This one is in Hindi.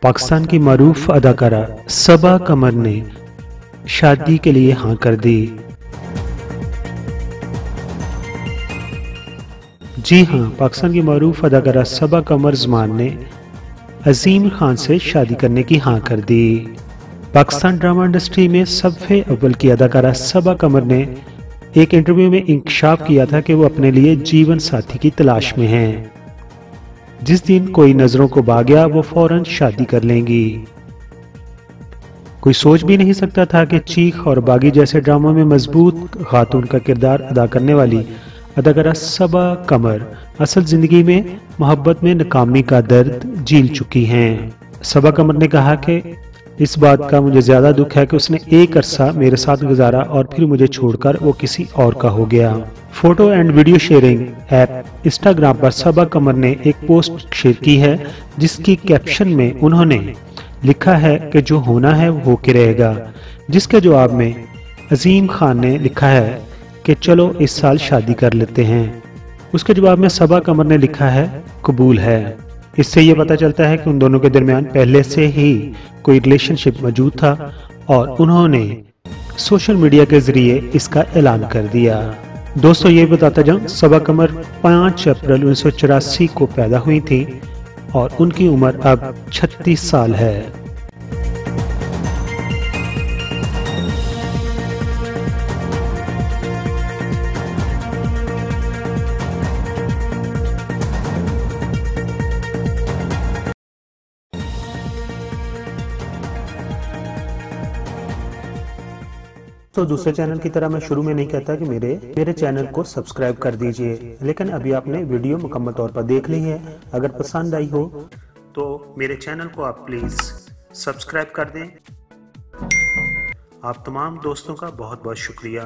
पाकिस्तान की मरूफ अदाकारा सबा कमर ने शादी के लिए हाँ कर दी। जी हाँ, पाकिस्तान की मरूफ अदाकारा सबा कमर जमान ने अजीम खान से शादी करने की हाँ कर दी। पाकिस्तान ड्रामा इंडस्ट्री में सबसे अव्वल की अदाकारा सबा कमर ने एक इंटरव्यू में इंकशाफ किया था कि वो अपने लिए जीवन साथी की तलाश में हैं। जिस दिन कोई नजरों को भा गया वो फौरन शादी कर लेंगी। कोई सोच भी नहीं सकता था कि चीख और बागी जैसे ड्रामों में मजबूत खातून का किरदार अदा करने वाली अदाकारा सबा कमर असल जिंदगी में मोहब्बत में नाकामी का दर्द झील चुकी हैं। सबा कमर ने कहा कि इस बात का मुझे ज्यादा दुख है कि उसने एक अरसा मेरे साथ गुजारा और फिर मुझे छोड़कर वो किसी और का हो गया। Photo and video sharing app Instagram पर सबा कमर ने एक पोस्ट शेयर की है जिसकी कैप्शन में उन्होंने लिखा है कि जो होना है वो होके रहेगा, जिसके जवाब में अजीम खान ने लिखा है कि चलो इस साल शादी कर लेते हैं। उसके जवाब में सबा कमर ने लिखा है कबूल है। इससे ये पता चलता है कि उन दोनों के दरमियान पहले से ही कोई रिलेशनशिप मौजूद था और उन्होंने सोशल मीडिया के जरिए इसका ऐलान कर दिया। दोस्तों, ये बताता जाऊं, सबा कमर 5 अप्रैल 1984 को पैदा हुई थी और उनकी उम्र अब 36 साल है। तो दूसरे चैनल की तरह मैं शुरू में नहीं कहता कि मेरे चैनल को सब्सक्राइब कर दीजिए, लेकिन अभी आपने वीडियो मुकम्मल तौर पर देख ली है। अगर पसंद आई हो तो मेरे चैनल को आप प्लीज़ सब्सक्राइब कर दें। आप तमाम दोस्तों का बहुत बहुत शुक्रिया।